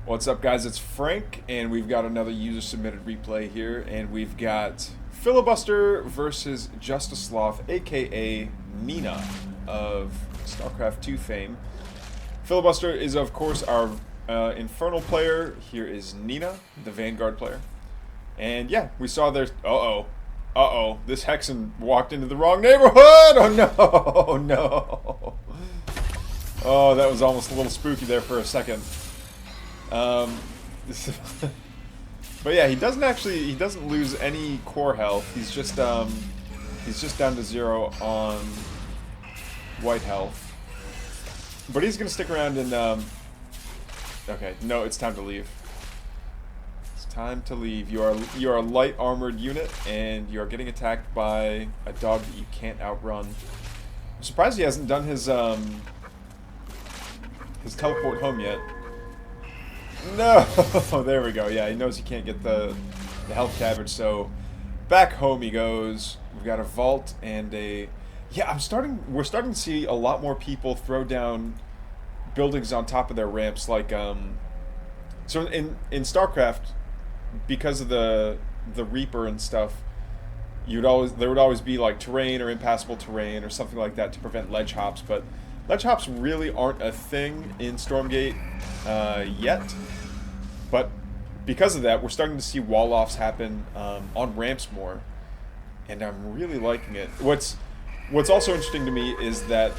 What's up, guys? It's Frank, and we've got another user-submitted replay here, and we've got Filibuster versus Justislav, aka Nina of StarCraft 2 fame. Filibuster is, of course, our Infernal player. Here is Nina, the Vanguard player. And yeah, we saw their... Uh-oh. This Hexen walked into the wrong neighborhood! Oh, no! Oh, no! Oh, that was almost a little spooky there for a second. But yeah, he doesn't lose any core health. He's just down to 0 on white health. But he's gonna stick around and okay, no, it's time to leave. It's time to leave. You are a light armored unit, and you are getting attacked by a dog that you can't outrun. I'm surprised he hasn't done his teleport home yet. No! There we go. Yeah, he knows he can't get the health cabbage, so back home he goes. We've got a vault and a... Yeah, we're starting to see a lot more people throw down buildings on top of their ramps, like, so in StarCraft, because of the Reaper and stuff, there would always be, like, terrain or impassable terrain or something like that to prevent ledge hops, but ledge hops really aren't a thing in Stormgate yet, but because of that, we're starting to see wall-offs happen on ramps more, and I'm really liking it. What's also interesting to me is that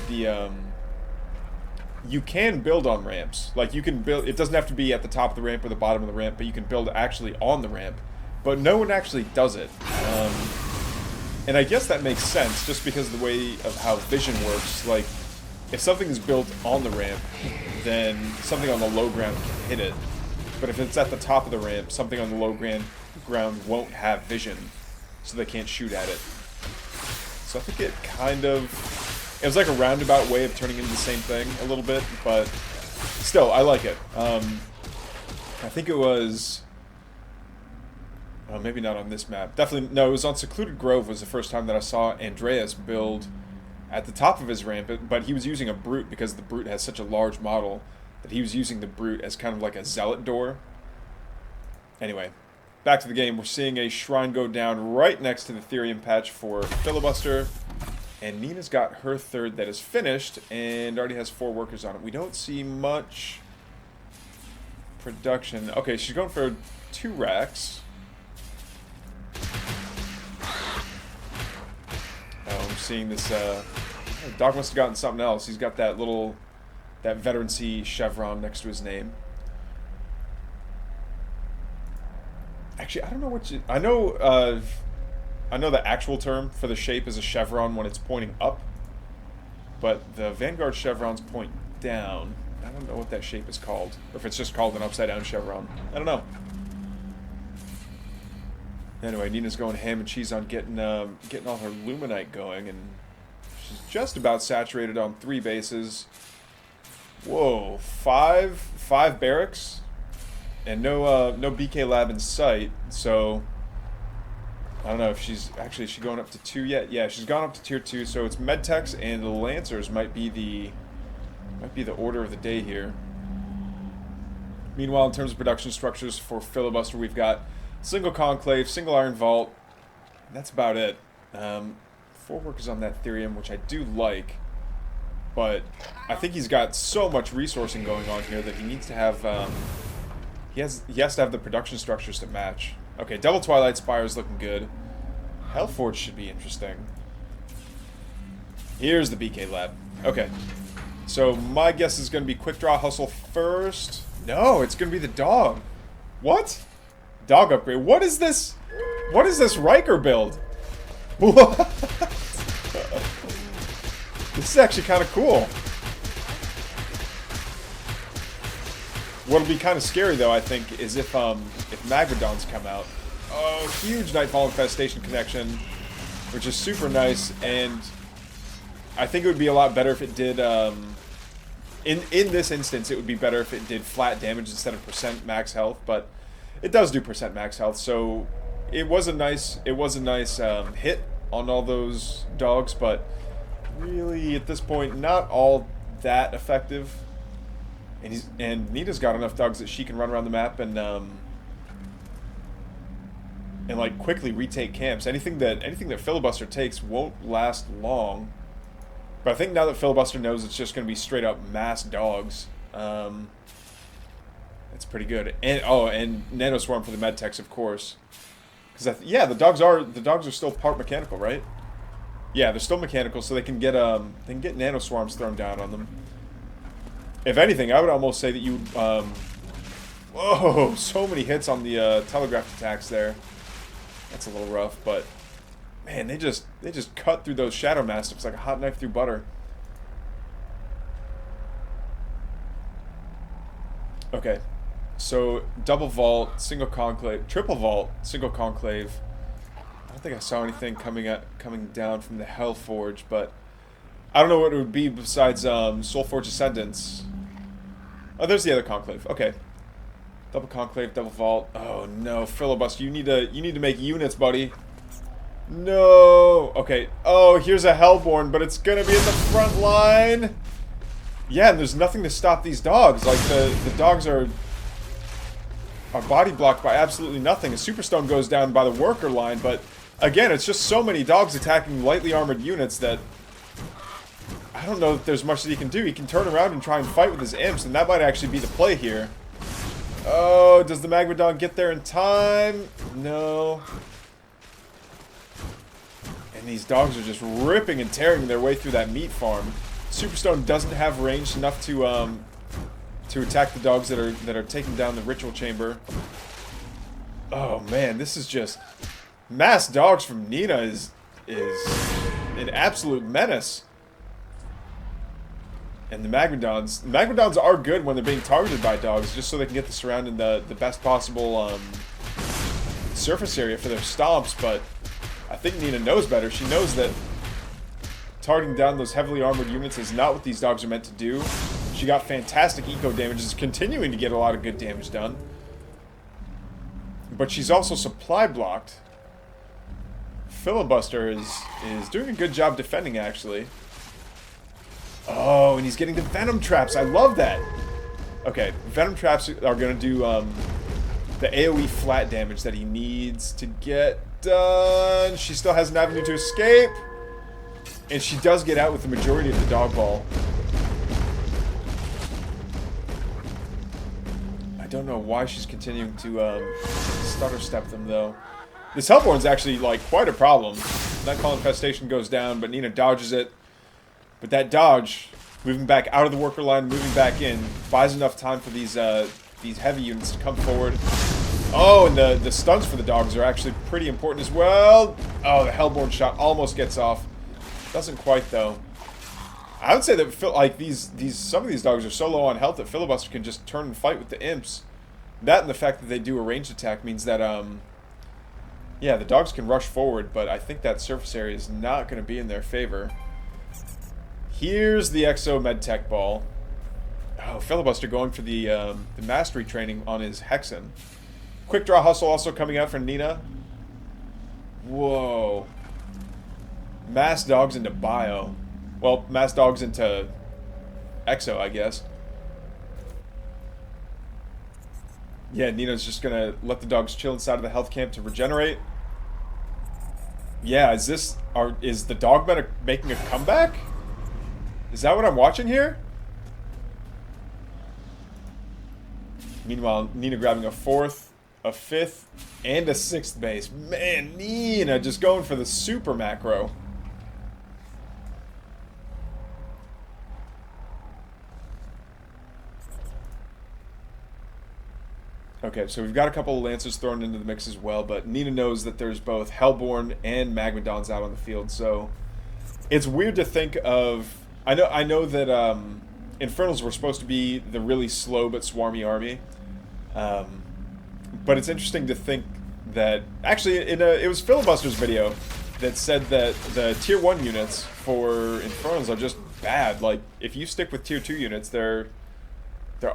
you can build on ramps. Like, you can build, it doesn't have to be at the top of the ramp or the bottom of the ramp, but you can build actually on the ramp, but no one actually does it. And I guess that makes sense, just because of the way of how vision works. Like, if something is built on the ramp, then something on the low ground can hit it. But if it's at the top of the ramp, something on the low ground won't have vision, so they can't shoot at it. So I think it was like a roundabout way of turning into the same thing a little bit, but still, I like it. I think it was... Oh, maybe not on this map. Definitely, no, it was on Secluded Grove was the first time that I saw Andreas build at the top of his ramp, but he was using a Brute because the Brute has such a large model that he was using the Brute as kind of like a zealot door. Anyway, back to the game. We're seeing a shrine go down right next to the Therium patch for Filibuster, and Nina's got her third that is finished and already has 4 workers on it. We don't see much production. Okay, she's going for 2 racks. Oh, I'm seeing this, Doc must have gotten something else. He's got that veterancy chevron next to his name. Actually, I don't know what I know the actual term for the shape is a chevron when it's pointing up, but the Vanguard chevrons point down. I don't know what that shape is called, or if it's just called an upside down chevron. I don't know. Anyway, Nina's going ham and cheese on getting all her Luminite going, and she's just about saturated on 3 bases. Whoa, 5 barracks, and no BK lab in sight. So I don't know if is she going up to 2 yet? Yeah, she's gone up to tier 2. So it's medtechs and the lancers might be the order of the day here. Meanwhile, in terms of production structures for Filibuster, we've got single conclave, single iron vault. That's about it. 4 workers on that Therium, which I do like, but I think he's got so much resourcing going on here that he needs to have. He has to have the production structures to match. Okay, double Twilight Spire is looking good. Hellforge should be interesting. Here's the BK lab. Okay, so my guess is going to be quick draw hustle first. No, it's going to be the dog. What? Dog upgrade. What is this? What is this Riker build? What? This is actually kind of cool. What'll be kind of scary though, I think, is if Magmadons come out. Oh, huge Nightfall Infestation connection, which is super nice, and I think it would be a lot better if it did. In this instance, it would be better if it did flat damage instead of percent max health, but it does do percent max health, so it was a nice hit on all those dogs, but really at this point not all that effective. And Nina's got enough dogs that she can run around the map and like quickly retake camps. Anything that Filibuster takes won't last long. But I think now that Filibuster knows it's just going to be straight up mass dogs, it's pretty good. And and Nanoswarm for the medtechs, of course. Because yeah, the dogs are still part mechanical, right? Yeah, they're still mechanical, so they can get Nanoswarms thrown down on them. If anything, I would almost say that you whoa, so many hits on the telegraph attacks there. That's a little rough, but man, they just cut through those Shadow Mastiffs like a hot knife through butter. Okay, so double vault, single conclave, triple vault, single conclave. I don't think I saw anything coming down from the Hellforge, but I don't know what it would be besides Soulforge Ascendants. Oh, there's the other conclave. Okay, double conclave, double vault. Oh no, Filibuster, you need to make units, buddy. No. Okay. Oh, here's a Hellborn, but it's gonna be in the front line. Yeah, and there's nothing to stop these dogs. Like the dogs are body blocked by absolutely nothing. A Superstone goes down by the worker line, but again, it's just so many dogs attacking lightly armored units that I don't know if there's much that he can do. He can turn around and try and fight with his imps, and that might actually be the play here. Oh, does the Magmadon get there in time? No. And these dogs are just ripping and tearing their way through that meat farm. Superstone doesn't have range enough to attack the dogs that are taking down the ritual chamber. Oh man, this is just mass dogs from Nina is an absolute menace. And the Magmadons are good when they're being targeted by dogs, just so they can get the surround in the best possible surface area for their stomps, but I think Nina knows better. She knows that targeting down those heavily armored units is not what these dogs are meant to do. She got fantastic eco damage, is continuing to get a lot of good damage done. But she's also supply blocked. Filibuster is doing a good job defending, actually. Oh, and he's getting the Venom Traps. I love that. Okay, Venom Traps are going to do the AoE flat damage that he needs to get done. She still has an avenue to escape. And she does get out with the majority of the dog ball. I don't know why she's continuing to stutter step them, though. This Hellborn's actually, like, quite a problem. Nightcall Infestation goes down, but Nina dodges it. But that dodge, moving back out of the worker line, moving back in, buys enough time for these heavy units to come forward. Oh, and the stuns for the dogs are actually pretty important as well. Oh, the Hellborn shot almost gets off. Doesn't quite, though. I would say that some of these dogs are so low on health that Filibuster can just turn and fight with the imps. That and the fact that they do a ranged attack means that yeah, the dogs can rush forward, but I think that surface area is not going to be in their favor. Here's the Exo Medtech ball. Oh, Filibuster going for the mastery training on his Hexen. Quick Draw Hustle also coming out for Nina. Whoa. Mass dogs into bio. Well, mass dogs into Exo, I guess. Yeah, Nina's just gonna let the dogs chill inside of the health camp to regenerate. Yeah, is the dog meta making a comeback? Is that what I'm watching here? Meanwhile, Nina grabbing a 4th, a 5th, and a 6th base. Man, Nina just going for the super macro. Okay, so we've got a couple of Lancers thrown into the mix as well, but Nina knows that there's both Hellborn and Magmadons out on the field, so it's weird to think of... I know that Infernals were supposed to be the really slow but swarmy army, but it's interesting to think that... Actually, it was Filibuster's video that said that the Tier 1 units for Infernals are just bad. Like, if you stick with Tier 2 units, they're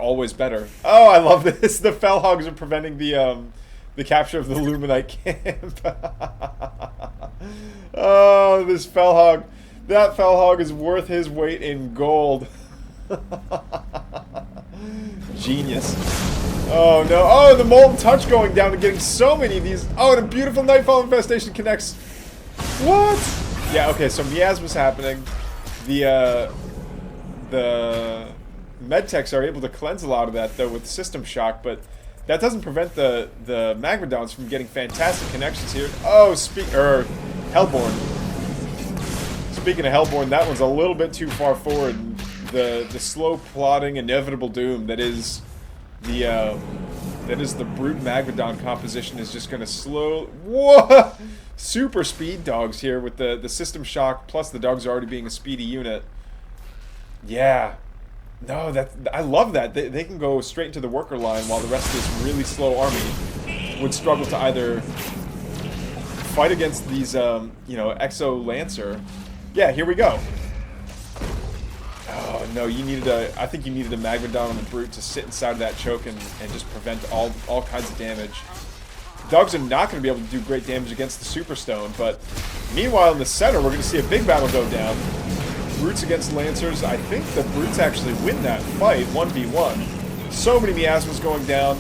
always better. Oh, I love this. The Fellhogs are preventing the capture of the Luminite camp. Oh, this Fellhog. That Fellhog is worth his weight in gold. Genius. Oh no. Oh, the Molten Touch going down and getting so many of these. Oh, and a beautiful Nightfall Infestation connects. What? Yeah, okay, so miasma's happening. The medtechs are able to cleanse a lot of that though with System Shock, but that doesn't prevent the Magmadons from getting fantastic connections here. Oh, Hellborn. Speaking of Hellborn, that one's a little bit too far forward. The slow plodding inevitable doom that is the brute Magmadon composition is just gonna slow. Whoa! Super speed dogs here with the System Shock plus the dogs already being a speedy unit. Yeah. No, I love that. They can go straight into the worker line while the rest of this really slow army would struggle to either fight against these, you know, Exo Lancer. Yeah, here we go. Oh, no, I think you needed a Magmadon on the Brute to sit inside of that choke and just prevent all kinds of damage. Dogs are not going to be able to do great damage against the Super Stone, but meanwhile in the center, we're going to see a big battle go down. Brutes against Lancers. I think the Brutes actually win that fight, 1v1. So many miasmas going down.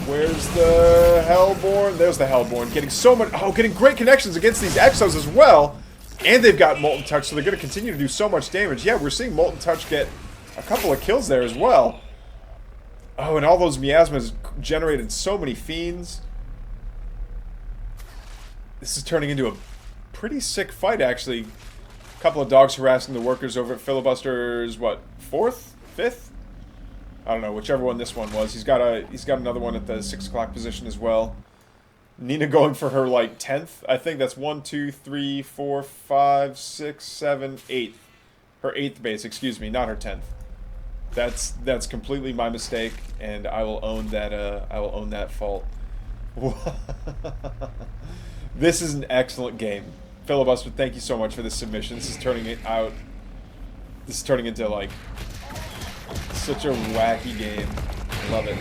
Where's the Hellborn? There's the Hellborn. Getting so much... Oh, getting great connections against these Exos as well. And they've got Molten Touch, so they're going to continue to do so much damage. Yeah, we're seeing Molten Touch get a couple of kills there as well. Oh, and all those miasmas generated so many fiends. This is turning into a pretty sick fight, actually. A couple of dogs harassing the workers over at Filibuster's, what, 4th? 5th? I don't know, whichever one this one was. He's got another one at the 6 o'clock position as well. Nina going for her, like, 10th. I think that's 1, 2, 3, 4, 5, 6, 7, 8th. Her 8th base, excuse me, not her 10th. That's completely my mistake, and I will own that fault. This is an excellent game. Filibuster, thank you so much for this submission. This is turning into, like, such a wacky game. Love it.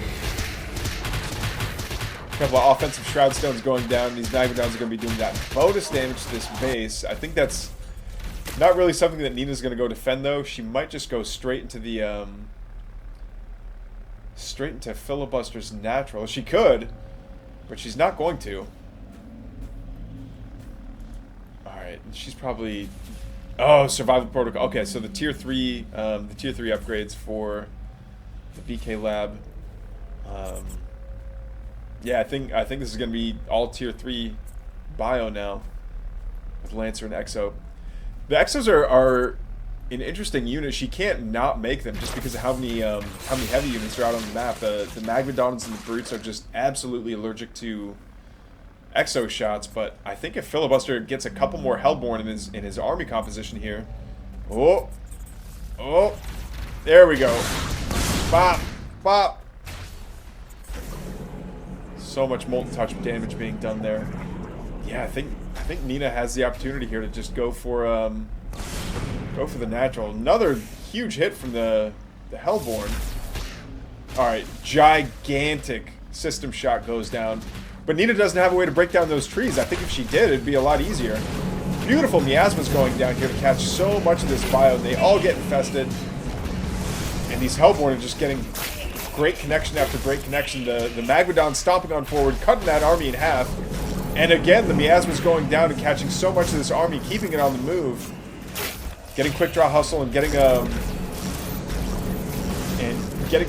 A couple of offensive Shroud Stones going down. These Magmadons are going to be doing that bonus damage to this base. I think that's not really something that Nina's going to go defend, though. She might just go straight into the, straight into Filibuster's natural. She could, but she's not going to. Alright, she's probably... Oh, survival protocol. Okay, so the tier 3 upgrades for the BK lab. Yeah, I think this is gonna be all tier 3 bio now with Lancer and Exo. The Exos are an interesting unit. She can't not make them just because of how many heavy units are out on the map. The Magmadons and the Brutes are just absolutely allergic to Exo shots, but I think if Filibuster gets a couple more Hellborn in his army composition here. Oh, there we go. Bop, bop. So much Molten Touch damage being done there. Yeah, I think Nina has the opportunity here to just go for the natural. Another huge hit from the Hellborn. All right, gigantic System Shock goes down. But Nina doesn't have a way to break down those trees. I think if she did, it'd be a lot easier. Beautiful miasmas going down here to catch so much of this bio. They all get infested. And these Hellborn are just getting great connection after great connection. The Magmadon stomping on forward, cutting that army in half. And again, the miasmas going down and catching so much of this army, keeping it on the move. Getting quick draw hustle and getting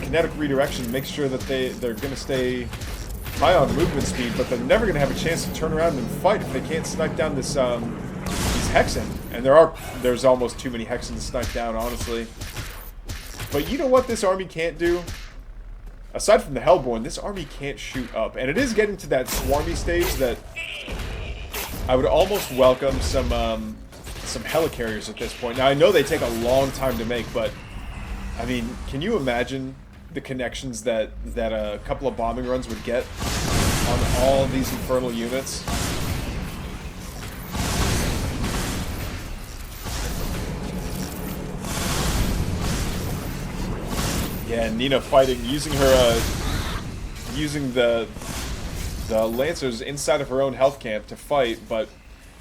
kinetic redirection makes sure that they're going to stay high on movement speed, but they're never going to have a chance to turn around and fight if they can't snipe down this these Hexen. And there's almost too many Hexen to snipe down, honestly. But you know what this army can't do? Aside from the Hellborn, this army can't shoot up. And it is getting to that swarmy stage that I would almost welcome some helicarriers at this point. Now, I know they take a long time to make, but, I mean, can you imagine the connections that a couple of bombing runs would get on all these infernal units? Yeah, Nina fighting, using the Lancers inside of her own health camp to fight, but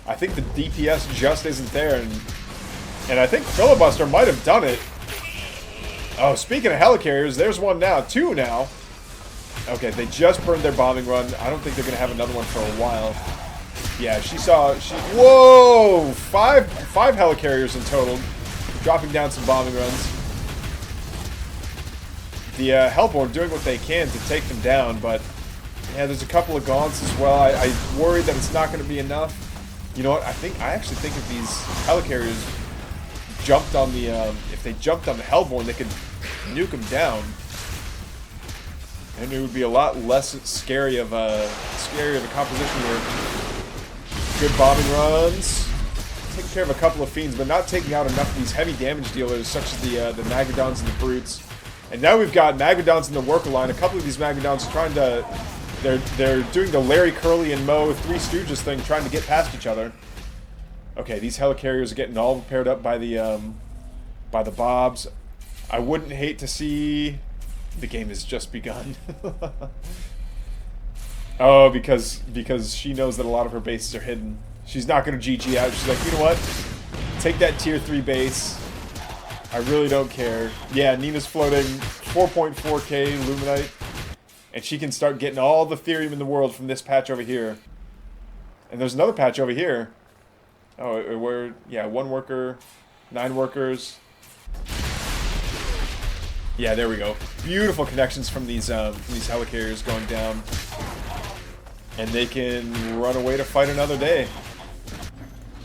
I think the DPS just isn't there, and I think Filibuster might have done it. Oh, speaking of helicarriers, there's one now. Two now. Okay, they just burned their bombing run. I don't think they're going to have another one for a while. Yeah, whoa! Five helicarriers in total. Dropping down some bombing runs. The Hellborn doing what they can to take them down, but yeah, there's a couple of gaunts as well. I worry that it's not going to be enough. You know what? I actually think if these helicarriers jumped on the if they jumped on the Hellborn, they could nuke them down, and it would be a lot less scary of a composition here. Good bombing runs, taking care of a couple of fiends, but not taking out enough of these heavy damage dealers, such as the Magadons and the Brutes. And now we've got Magadons in the worker line. A couple of these Magadons are trying to, they're doing the Larry, Curly, and Moe Three Stooges thing, trying to get past each other. Okay, these helicarriers are getting all paired up by the Bobs. I wouldn't hate to see... The game has just begun. Oh, because she knows that a lot of her bases are hidden. She's not going to GG out. She's like, you know what? Take that tier 3 base. I really don't care. Yeah, Nina's floating 4.4k Luminite. And she can start getting all the Therium in the world from this patch over here. And there's another patch over here. Oh, yeah, 1 worker, 9 workers. Yeah, there we go. Beautiful connections from these helicarriers going down. And they can run away to fight another day.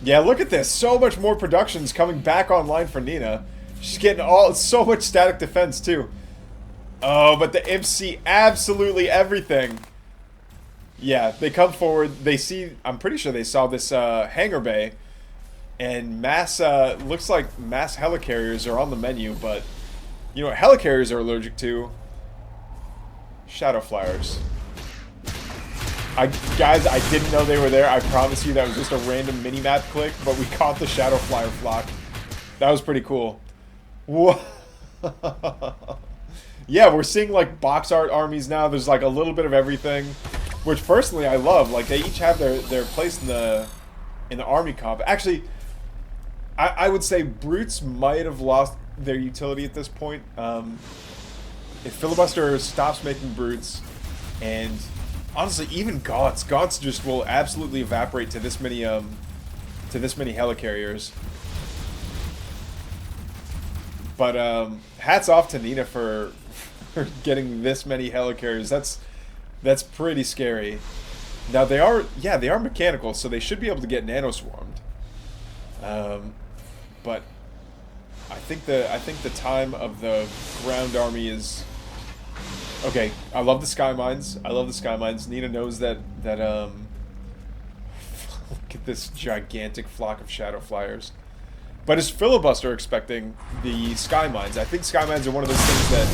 Yeah, look at this. So much more productions coming back online for Nina. She's getting so much static defense, too. Oh, but the imps see absolutely everything. Yeah, they come forward. They see... I'm pretty sure they saw this hangar bay. And looks like mass helicarriers are on the menu, but... You know what helicarriers are allergic to? Shadow flyers. Guys, I didn't know they were there. I promise you that was just a random mini-map click, but we caught the shadow flyer flock. That was pretty cool. Whoa. Yeah, we're seeing like box art armies now. There's like a little bit of everything, which personally I love. Like they each have their place in the army comp. Actually, I would say Brutes might have lost their utility at this point. If Filibuster stops making Brutes, and honestly, even Gaunts just will absolutely evaporate to this many helicarriers. But hats off to Nina for getting this many helicarriers. That's pretty scary. Now they are mechanical, so they should be able to get nano swarmed. But I think the time of the ground army is okay. I love the sky mines. Nina knows that look at this gigantic flock of shadow flyers. But is Filibuster expecting the sky mines? I think sky mines are one of those things that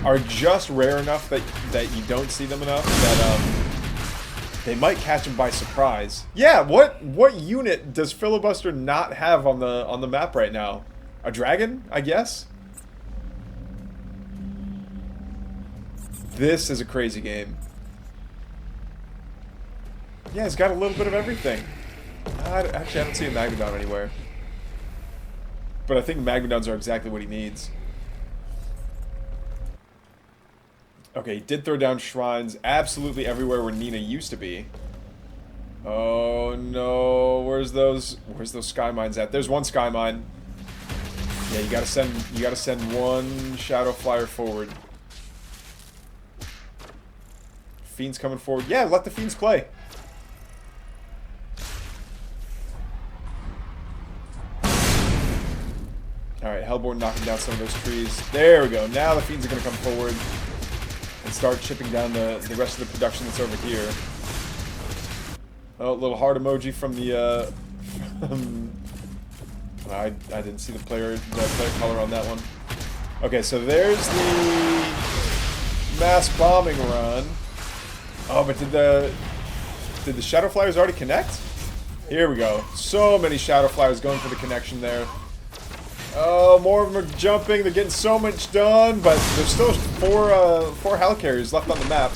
are just rare enough that you don't see them enough that they might catch him by surprise. Yeah, what unit does Filibuster not have on the map right now? A dragon, I guess? This is a crazy game. Yeah, it's got a little bit of everything. Actually, I don't see a Magadon anywhere. But I think Magadons are exactly what he needs. Okay, he did throw down shrines absolutely everywhere where Nina used to be. Oh no, where's those sky mines at? There's one sky mine. Yeah, you gotta send one shadow flyer forward. Fiends coming forward. Yeah, let the fiends play. Alright, Hellborn knocking down some of those trees. There we go. Now the fiends are gonna come forward and start chipping down the rest of the production that's over here. Oh, a little heart emoji from the I didn't see the player color on that one. Okay, so there's the mass bombing run. Oh, but did the shadow flyers already connect? Here we go. So many shadow flyers going for the connection there. Oh, more of them are jumping. They're getting so much done, but there's still four helicarriers left on the map.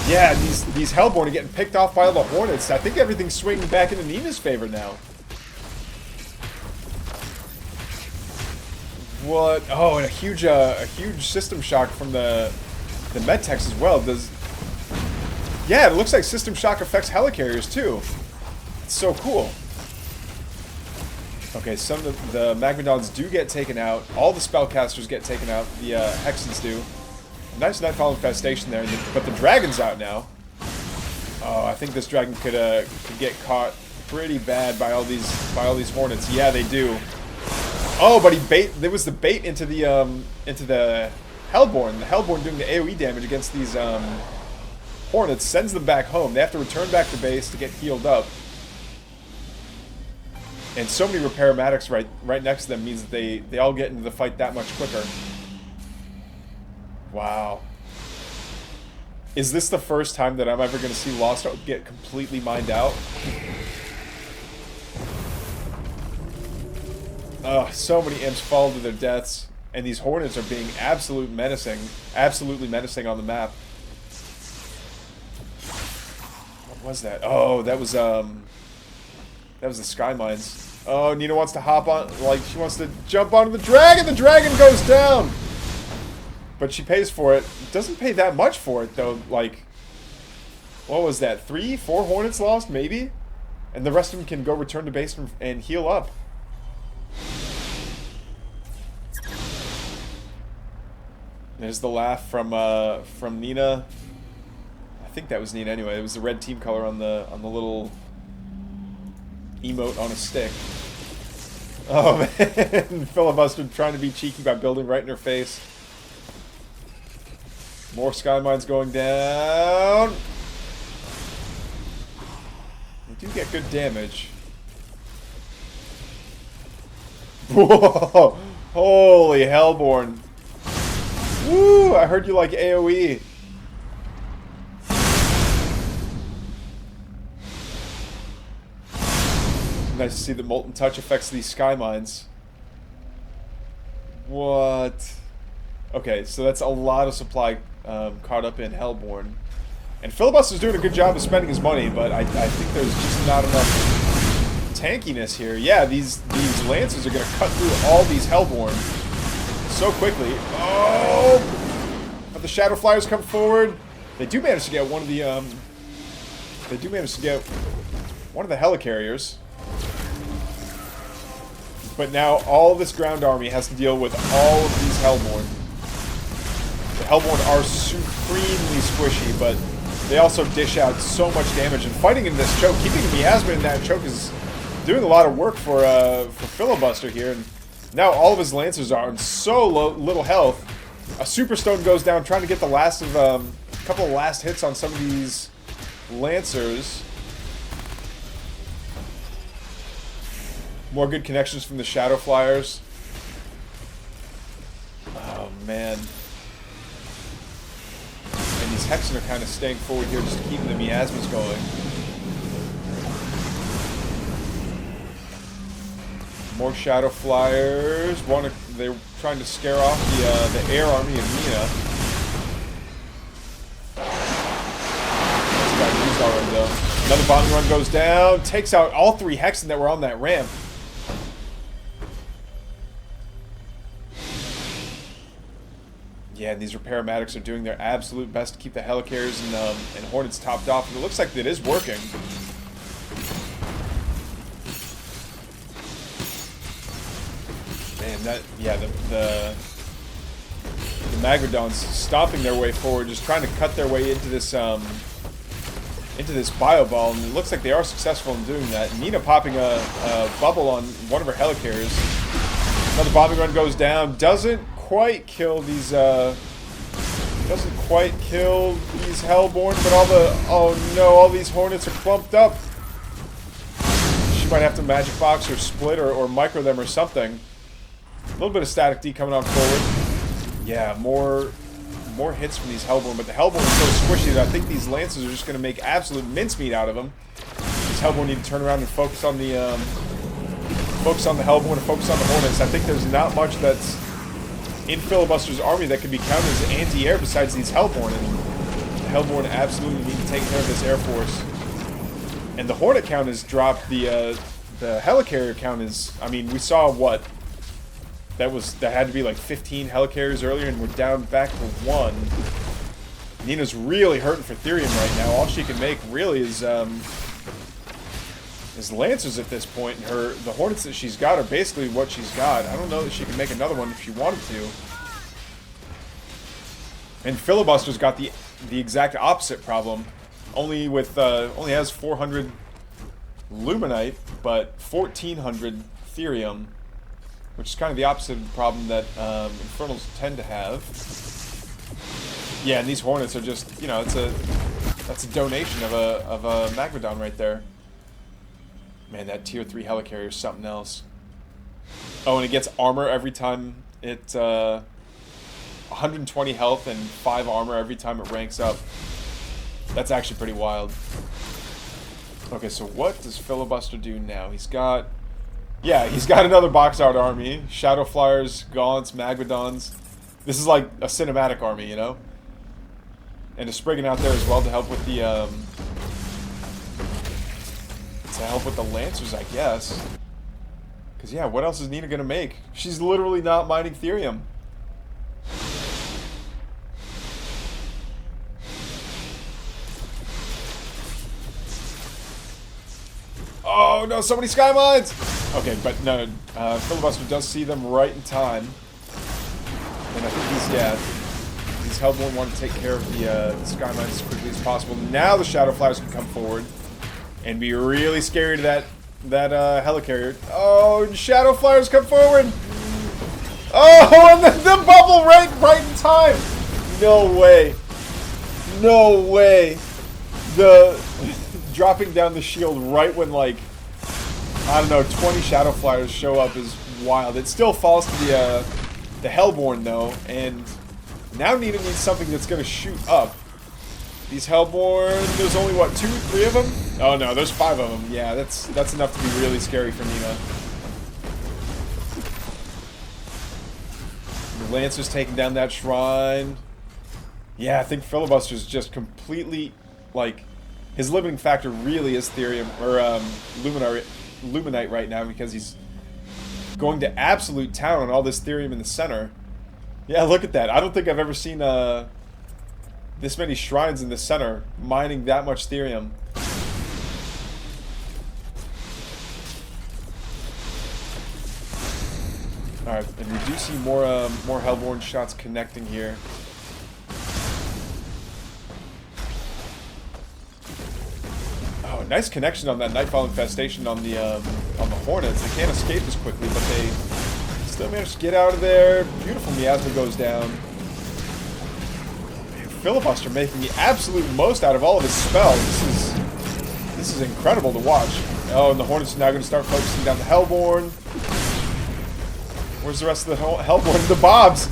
Yeah, these Hellborn are getting picked off by all the Hornets. I think everything's swinging back into Nina's favor now. What? Oh, and a huge system shock from the medtechs as well. Yeah, it looks like system shock affects helicarriers too. It's so cool. Okay, some of the Magmadons do get taken out. All the spellcasters get taken out. The Hexens do. Nice Nightfall Infestation there, but the dragon's out now. Oh, I think this dragon could get caught pretty bad by all these hornets. Yeah, they do. Oh, but there was the bait into the Hellborn. The Hellborn doing the AoE damage against these hornets sends them back home. They have to return back to base to get healed up. And so many reparamatics right next to them means that they all get into the fight that much quicker. Wow. Is this the first time that I'm ever going to see Lost Hope get completely mined out? Ugh, so many imps fall to their deaths, and these hornets are being absolutely menacing on the map. What was that? Oh, that was the Sky Mines. Oh, Nina wants to hop on, like she wants to jump onto the dragon. The dragon goes down, but she pays for it. Doesn't pay that much for it though. Like, what was that? 3, 4 hornets lost, maybe, and the rest of them can go return to base and heal up. There's the laugh from Nina. I think that was Nina anyway. It was the red team color on the little emote on a stick. Oh man, Filibuster trying to be cheeky by building right in her face. More Sky Mines going down. They do get good damage. Whoa! Holy Hellborn. Woo! I heard you like AoE. Nice to see that Molten Touch affects these Sky Mines. What? Okay, so that's a lot of supply caught up in Hellborn. And Filibuster's doing a good job of spending his money, but I think there's just not enough tankiness here. Yeah, these Lancers are going to cut through all these Hellborn so quickly. Oh! But the Shadow Flyers come forward. They do manage to get one of the Helicarriers. But now all this ground army has to deal with all of these Hellborn. The Hellborn are supremely squishy, but they also dish out so much damage. And fighting in this choke, keeping Miasma in that choke is doing a lot of work for Filibuster here. And now all of his Lancers are on so little health. A Superstone goes down, trying to get the last of a couple of last hits on some of these Lancers. More good connections from the Shadow Flyers. Oh, man. And these Hexen are kind of staying forward here, just keeping the Miasmas going. More Shadow Flyers. They're trying to scare off the air army of Nina. That's got used already, though. Another bombing run goes down. Takes out all 3 Hexen that were on that ramp. Yeah, and these Reparamatics are doing their absolute best to keep the Helicarriers and Hornets topped off, and it looks like it is working. Man, the Magmadons stomping their way forward, just trying to cut their way into this bio ball, and it looks like they are successful in doing that. Nina popping a bubble on one of her Helicarriers. Another bombing run goes down. Doesn't quite kill these Hellborn, but all these Hornets are clumped up. She might have to magic box or split or micro them or something. A little bit of static D coming on forward. Yeah, more hits from these Hellborn, but the Hellborn are so squishy that I think these Lancers are just going to make absolute mincemeat out of them. These Hellborn need to turn around and focus on the Hellborn and focus on the Hornets. I think there's not much that's in Filibuster's army that can be counted as anti-air besides these Hellborn, and the Hellborn absolutely need to take care of this Air Force. And the Hornet count has dropped. The Helicarrier count is, I mean, we saw what? that had to be like 15 helicarriers earlier, and we're down back to 1. Nina's really hurting for Therium right now. All she can make really is Lancers at this point, and the Hornets that she's got are basically what she's got. I don't know that she can make another one if she wanted to. And Filibuster's got the exact opposite problem. Only has 400 Luminite, but 1400 Therium, which is kind of the opposite of the problem that Infernals tend to have. Yeah, and these Hornets are just, you know, that's a donation of a Magmadon right there. Man, that tier 3 helicarrier is something else. Oh, and it gets armor every time it 120 health and 5 armor every time it ranks up. That's actually pretty wild. Okay, so what does Filibuster do now? He's got another box art army. Shadow Flyers, Gaunts, Magmadons. This is like a cinematic army, you know? And a Spriggan out there as well to help with the Lancers, I guess. Because, yeah, what else is Nina going to make? She's literally not mining Therium. Oh, no, so many Sky Mines! Okay, but no, Filibuster does see them right in time. And I think these Hellborn want to take care of the Sky Mines as quickly as possible. Now the Shadow Flyers can come forward and be really scary to that helicarrier. Oh, and Shadow Flyers come forward! Oh, and the bubble right in time! No way. No way. The dropping down the shield right when, like, I don't know, 20 Shadow Flyers show up is wild. It still falls to the Hellborn, though, and now Nina needs something that's going to shoot up. These Hellborn, there's only, what, 2, 3 of them? Oh, no, there's 5 of them. Yeah, that's enough to be really scary for Nina. The Lancer's taking down that shrine. Yeah, I think Filibuster's just completely, like, his limiting factor really is Therium, or Luminite right now, because he's going to absolute town on all this Therium in the center. Yeah, look at that. I don't think I've ever seen this many shrines in the center mining that much Therium. Alright, and we do see more Hellborn shots connecting here. Oh, nice connection on that Nightfall Infestation on the Hornets. They can't escape as quickly, but they still manage to get out of there. Beautiful Miasma goes down. Man, Filibuster making the absolute most out of all of his spells. This is incredible to watch. Oh, and the Hornets are now going to start focusing down the Hellborn. Where's the rest of the Hellborn? The Bobs.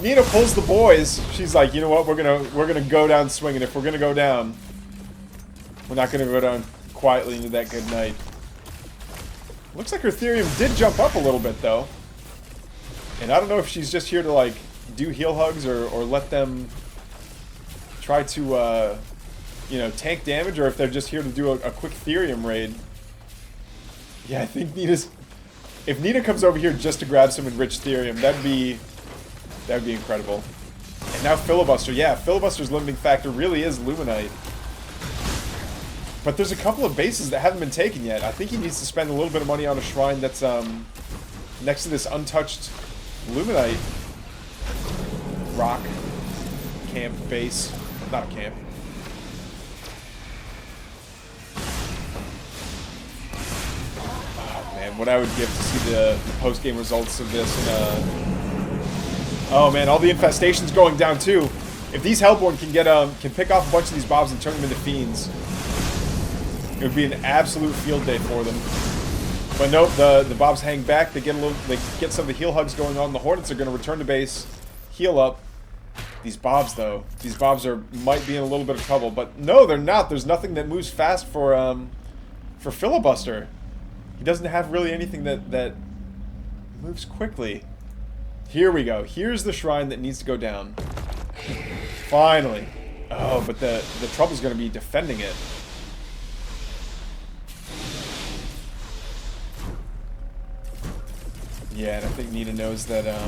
Nina pulls the boys. She's like, you know what? We're gonna go down swinging. If we're gonna go down, we're not gonna go down quietly into that good night. Looks like her Therium did jump up a little bit though, and I don't know if she's just here to like do heal hugs or let them try to you know, tank damage, or if they're just here to do a quick Therium raid. Yeah, I think if Nina comes over here just to grab some enriched Therium, that'd be incredible. And now Filibuster, yeah, Filibuster's limiting factor really is Luminite. But there's a couple of bases that haven't been taken yet. I think he needs to spend a little bit of money on a shrine that's next to this untouched Luminite rock camp base. Not a camp. Oh man, what I would give to see the post-game results of this. Oh man, all the infestations going down too. If these Hellborn can pick off a bunch of these Bobs and turn them into fiends, it would be an absolute field day for them. But nope, the Bobs hang back. They get some of the heal hugs going on. The Hornets are going to return to base, heal up. These Bobs though, might be in a little bit of trouble. But no, they're not. There's nothing that moves fast for Filibuster. He doesn't have really anything that moves quickly. Here we go. Here's the shrine that needs to go down. Finally. Oh, but the trouble's going to be defending it. Yeah, and I think Nina knows that, I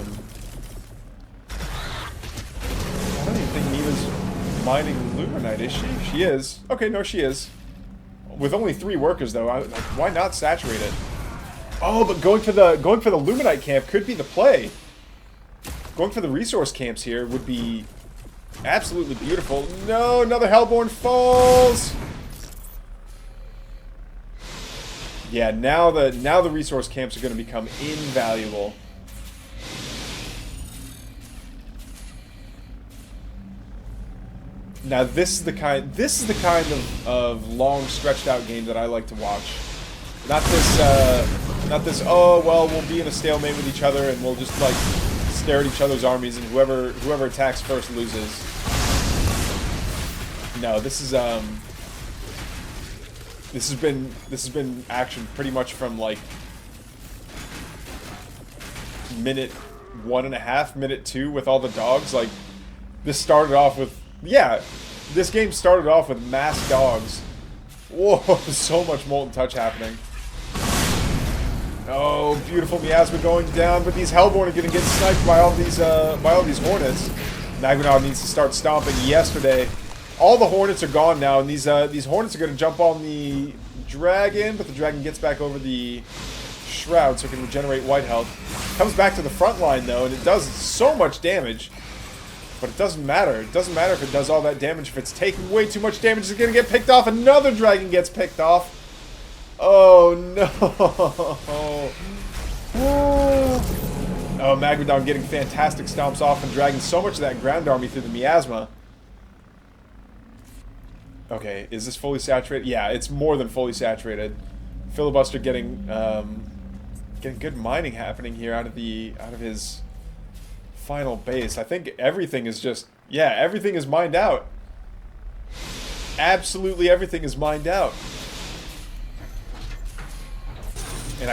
don't even think Nina's mining Luminite, is she? She is. Okay, no, she is. With only 3 workers, though, like, why not saturate it? Oh, but going for the Luminite camp could be the play. Going for the resource camps here would be absolutely beautiful. No, another Hellborn falls. Yeah, now the resource camps are going to become invaluable. Now this is the kind of long stretched out game that I like to watch. Not this oh well, we'll be in a stalemate with each other and we'll just like stare at each other's armies and whoever attacks first loses. No, this has been action pretty much from like minute 1.5, minute 2 with all the dogs. Like this started off with this game started off with mass dogs. Whoa, so much Molten Touch happening. Oh, beautiful miasma going down, but these Hellborn are going to get sniped by all these Hornets. Magmadog needs to start stomping yesterday. All the Hornets are gone now, and these Hornets are going to jump on the Dragon, but the Dragon gets back over the Shroud, so it can regenerate white health. Comes back to the front line, though, and it does so much damage. But it doesn't matter. It doesn't matter if it does all that damage. If it's taking way too much damage, it's going to get picked off. Another Dragon gets picked off. Oh, no. Oh, Magmadon getting fantastic stomps off and dragging so much of that ground army through the miasma. Okay, is this fully saturated? Yeah, it's more than fully saturated. Filibuster getting good mining happening here out of his final base. I think everything is just everything is mined out. Absolutely everything is mined out. And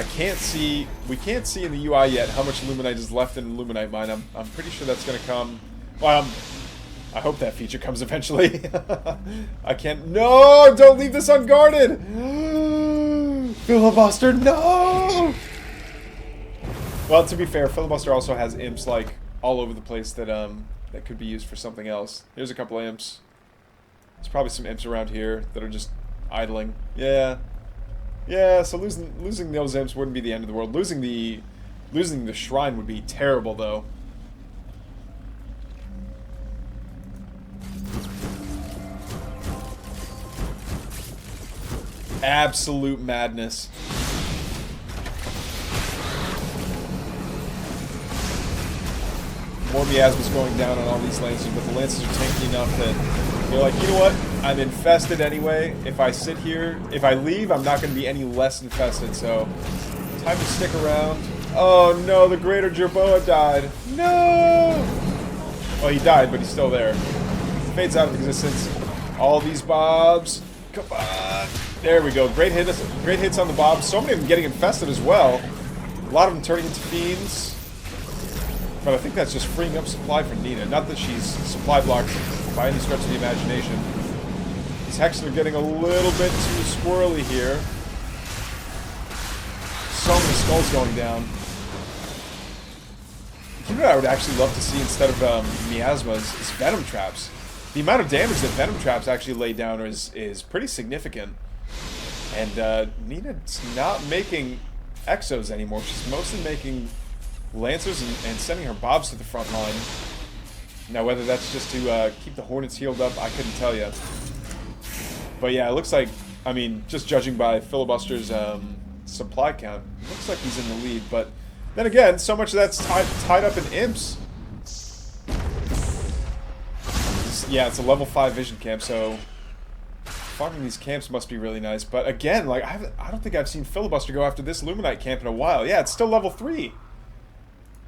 we can't see in the UI yet how much Luminite is left in the Luminite mine. I'm pretty sure that's going to come. Well, I hope that feature comes eventually. I can't. No! Don't leave this unguarded! Filibuster, no! Well, to be fair, Filibuster also has imps like all over the place that that could be used for something else. Here's a couple of imps. There's probably some imps around here that are just idling. Yeah. Yeah, so losing those imps wouldn't be the end of the world. Losing the shrine would be terrible, though. Absolute madness. More miasmas going down on all these Lancers, but the Lancers are tanky enough that they're like, you know what? I'm infested anyway. If I sit here, if I leave, I'm not going to be any less infested, so time to stick around. Oh no, the Greater Jerboa died. No! Well, he died, but he's still there. Fades out of existence. All these Bobs. Come on. There we go. Great hits on the Bobs. So many of them getting infested as well. A lot of them turning into Fiends. But I think that's just freeing up supply for Nina. Not that she's supply blocked by any stretch of the imagination. These Hexen are getting a little bit too squirrely here. So many skulls going down. You know what I would actually love to see instead of miasmas is Venom Traps. The amount of damage that Venom Traps actually lay down is pretty significant. And Nina's not making Exos anymore. She's mostly making Lancers and sending her Bobs to the front line. Now, whether that's just to keep the Hornets healed up, I couldn't tell you. But yeah, it looks like, I mean, just judging by Filibuster's supply count, it looks like he's in the lead. But then again, so much of that's tied up in imps. Yeah, it's a level 5 vision camp, so farming these camps must be really nice. But again, like I don't think I've seen Filibuster go after this Luminite camp in a while. Yeah, it's still level 3.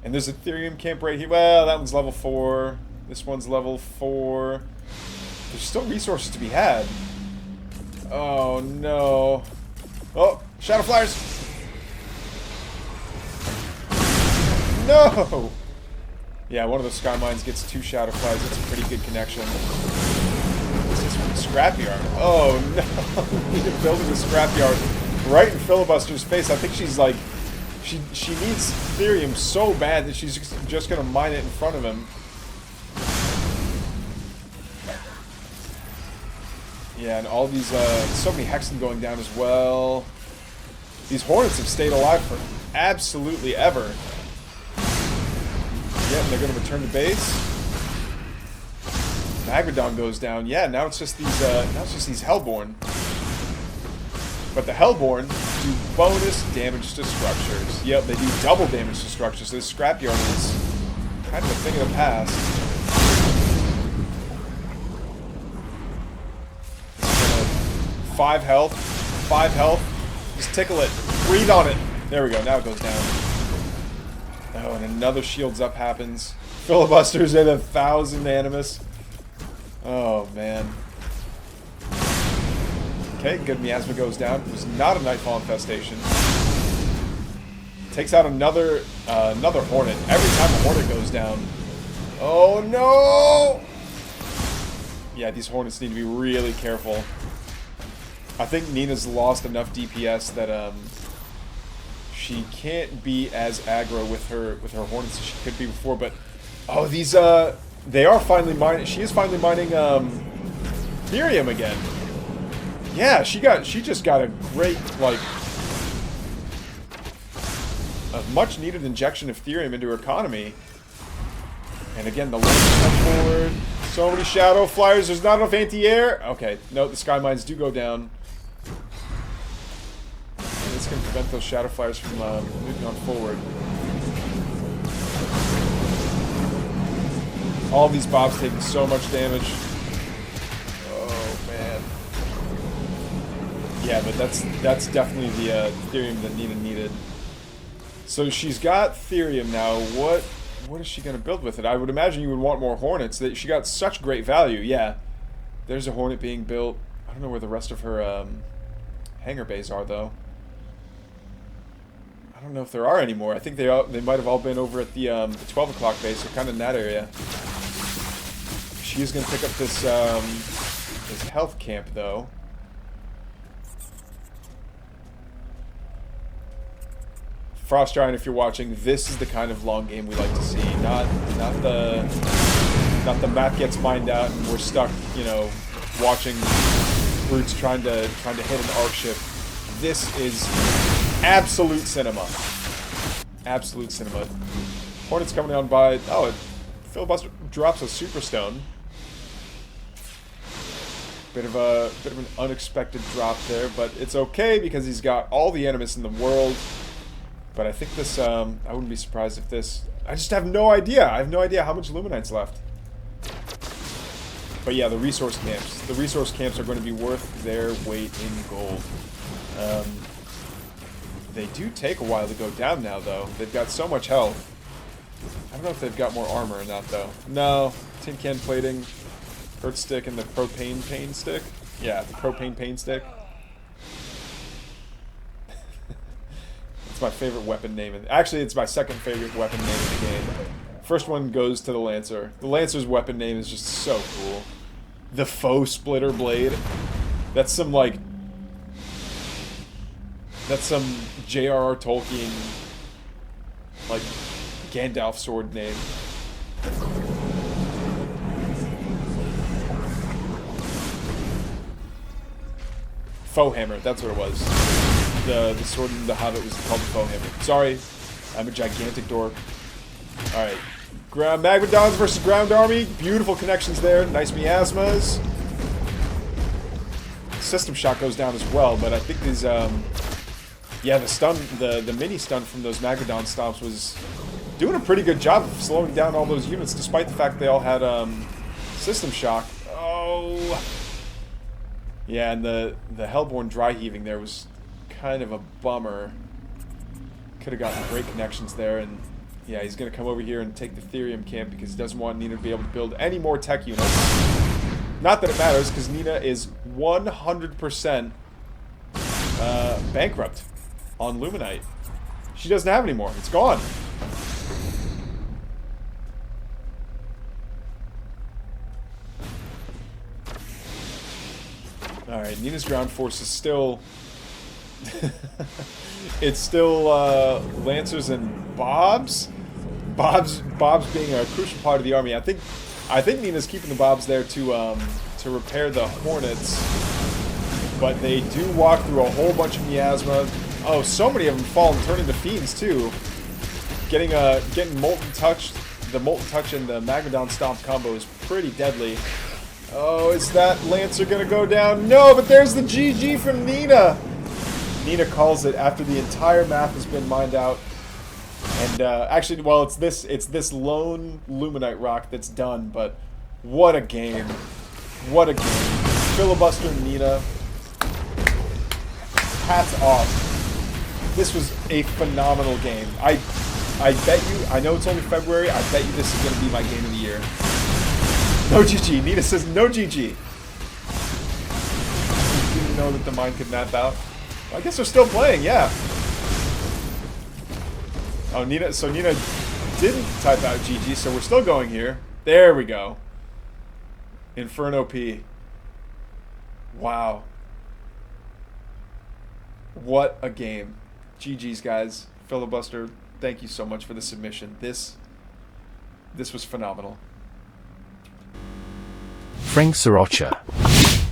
And there's a Therium camp right here. Well, that one's level 4. This one's level 4. There's still resources to be had. Oh, no. Oh, Shadow Flyers. No! Yeah, one of the Sky Mines gets 2 Shadow Flies. That's a pretty good connection. What's this one? Scrapyard. Oh, no. We're building a Scrapyard right in Filibuster's face. I think she's, like, She needs Therium so bad that she's just gonna mine it in front of him. Yeah, and all these, so many Hexen going down as well. These Hornets have stayed alive for absolutely ever. Yeah, and they're gonna return to base. Magmadon goes down. Yeah, now it's just these, Hellborn. But the Hellborn do bonus damage to structures. Yep, they do double damage to structures. So this Scrapyard is kind of a thing of the past. 5 health. 5 health. Just tickle it. Breathe on it. There we go. Now it goes down. Oh, and another shields up happens. Filibusters at 1,000 Animus. Oh, man. Okay, good miasma goes down. It was not a Nightfall infestation. Takes out another Hornet. Every time a Hornet goes down. Oh, no! Yeah, these Hornets need to be really careful. I think Nina's lost enough DPS that she can't be as aggro with her Hornets as she could be before. But oh, these they are finally mining. She is finally mining Therium again. Yeah, she just got a great, like, a much needed injection of Therium into her economy. And again, the lanes come forward. So many Shadow Flyers. There's not enough anti-air. Okay, no, the Sky Mines do go down. And this can prevent those Shadow Flyers from moving on forward. All these Bobs taking so much damage. Oh, man. Yeah, but that's definitely the Therium that Nina needed. So she's got Therium now. What is she going to build with it? I would imagine you would want more Hornets. She got such great value. Yeah. There's a Hornet being built. I don't know where the rest of her hangar bays are, though. I don't know if there are anymore. I think they might have all been over at the 12 o'clock base, so kind of in that area. She is going to pick up this health camp, though. Frost Giant, if you're watching, this is the kind of long game we like to see. Not the map gets mined out and we're stuck, you know, watching brutes trying to hit an arc ship. This is absolute cinema. Absolute cinema. Hornets coming down by. Oh, Filibuster drops a Super Stone. Bit of an unexpected drop there, but it's okay because he's got all the Animus in the world. But I think this, I wouldn't be surprised if this... I just have no idea. I have no idea how much Luminite's left. But yeah, the resource camps. The resource camps are going to be worth their weight in gold. They do take a while to go down now, though. They've got so much health. I don't know if they've got more armor or not, though. No. Tin can plating, hurt stick, and the propane pain stick. Yeah, the propane pain stick. It's my favorite weapon name. Actually, it's my second favorite weapon name in the game. First one goes to the Lancer. The Lancer's weapon name is just so cool. The Foe Splitter Blade. That's some, like... That's some J.R.R. Tolkien, like, Gandalf sword name. Foe Hammer, that's what it was. The sword in the Hobbit was called the Foe Hammer. Sorry, I'm a gigantic dork. Alright. Magmadons versus Ground Army. Beautiful connections there. Nice miasmas. System Shock goes down as well, but I think these, yeah, the stun, the mini stun from those Magmadon stomps was doing a pretty good job of slowing down all those units, despite the fact they all had, System Shock. Oh! Yeah, and the Hellborn dry heaving there was kind of a bummer. Could have gotten great connections there, and yeah, he's going to come over here and take the Therium camp because he doesn't want Nina to be able to build any more tech units. Not that it matters, because Nina is 100% bankrupt on Luminite. She doesn't have any more. It's gone. Alright, Nina's ground force is still It's still Lancers and Bobs. Bobs being a crucial part of the army. I think Nina's keeping the Bobs there to repair the Hornets. But they do walk through a whole bunch of miasma. Oh, so many of them fall and turn into fiends too. Getting Molten Touch, the Molten Touch and the Magmadon Stomp combo is pretty deadly. Oh, is that Lancer gonna go down? No, but there's the GG from Nina. Nina calls it after the entire map has been mined out. And actually, well, it's this lone Luminite rock that's done. But what a game! What a game! Filibuster Nina. Hats off. This was a phenomenal game. I bet you, I know it's only February, I bet you this is going to be my game of the year. No GG. Nina says no GG. Didn't know that the mine could nap out. Well, I guess they're still playing, yeah. Oh, Nina didn't type out GG, so we're still going here. There we go. Inferno P. Wow. What a game. GG's, guys. Filibuster, thank you so much for the submission. This was phenomenal. Frank Sriracha.